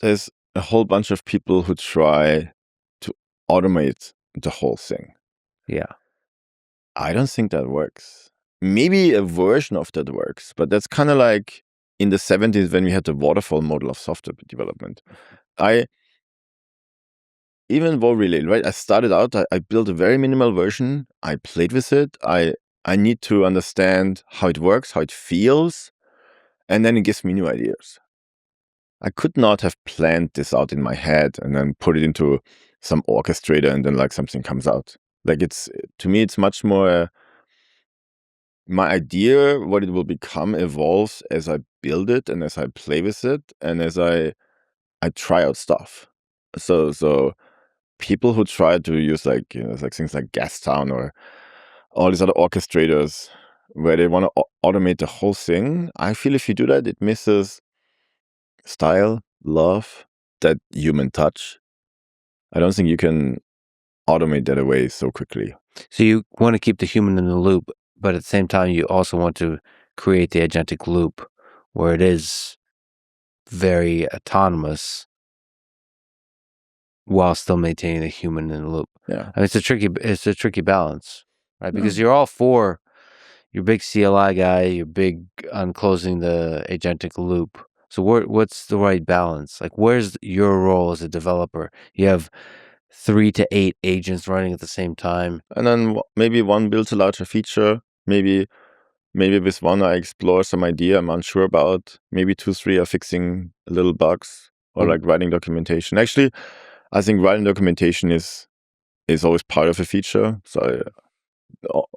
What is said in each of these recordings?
there's a whole bunch of people who try to automate the whole thing. Yeah. I don't think that works. Maybe a version of that works, but that's kind of like in the 70s when we had the waterfall model of software development. Even though really, right? I started out, I built a very minimal version. I played with it. I need to understand how it works, how it feels, and then it gives me new ideas. I could not have planned this out in my head and then put it into some orchestrator and then like something comes out. Like to me, it's much more my idea, what it will become evolves as I build it and as I play with it and as I try out stuff. So people who try to use like things like Gastown or all these other orchestrators where they want to automate the whole thing, I feel if you do that, it misses style, love, that human touch. I don't think you can automate that away so quickly. So you want to keep the human in the loop, but at the same time, you also want to create the agentic loop where it is very autonomous while still maintaining the human in the loop. Yeah. I mean, it's a tricky balance, right? Because you're all for your big CLI guy, you're big on closing the agentic loop. So what's the right balance? Like, where's your role as a developer? You have 3 to 8 agents running at the same time. And then maybe one builds a larger feature. Maybe with one I explore some idea I'm unsure about. Maybe 2, 3 are fixing little bugs or like writing documentation. Actually, I think writing documentation is always part of a feature. So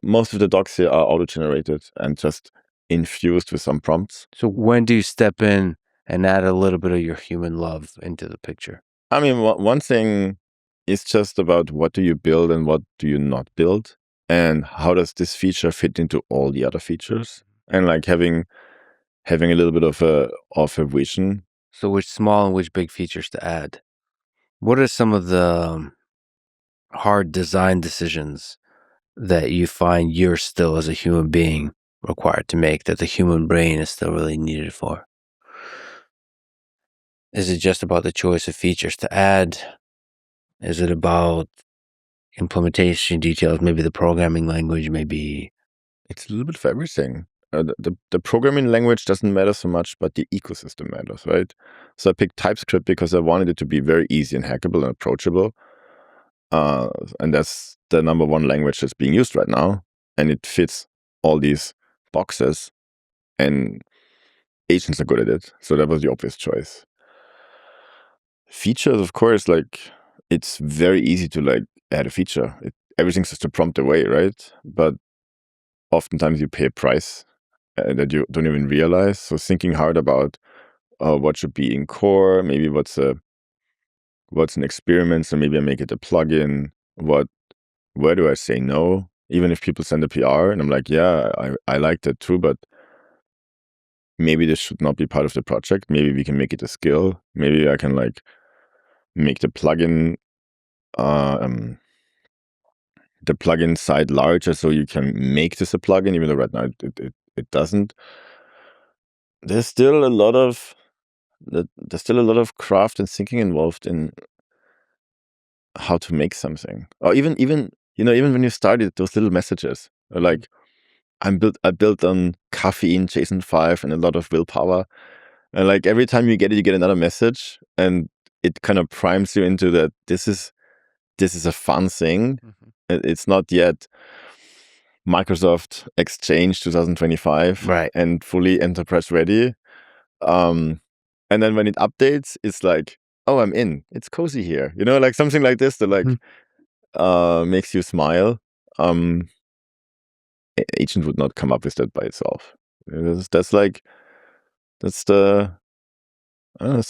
most of the docs here are auto-generated and just infused with some prompts. So when do you step in and add a little bit of your human love into the picture? I mean, one thing is just about what do you build and what do you not build, and how does this feature fit into all the other features, and like having a little bit of a vision. So which small and which big features to add? What are some of the hard design decisions that you find you're still as a human being required to make, that the human brain is still really needed for? Is it just about the choice of features to add? Is it about implementation details, maybe the programming language, maybe? It's a little bit of everything. The programming language doesn't matter so much, but the ecosystem matters, right? So I picked TypeScript because I wanted it to be very easy and hackable and approachable. And that's the number one language that's being used right now. And it fits all these boxes. And agents are good at it. So that was the obvious choice. Features, of course, like it's very easy to like add a feature. Everything's just a prompt away, right? But oftentimes you pay a price that you don't even realize. So thinking hard about what should be in core, maybe what's an experiment, so maybe I make it a plugin. Where do I say no? Even if people send a PR and I'm like, yeah, I like that too, but maybe this should not be part of the project. Maybe we can make it a skill. Maybe I can like make the plugin side larger so you can make this a plugin, even though right now it doesn't. There's still a lot of craft and thinking involved in how to make something. Or even when you started those little messages, like I built on caffeine, JSON5, and a lot of willpower. And like every time you get it, you get another message, and it kind of primes you into that this is a fun thing. It's not yet Microsoft Exchange 2025, Right, and fully enterprise ready. And then when it updates, it's like, oh, I'm in. It's cozy here. Like something like this that like makes you smile. Agent would not come up with that by itself. That's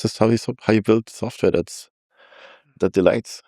just how you build software that delights.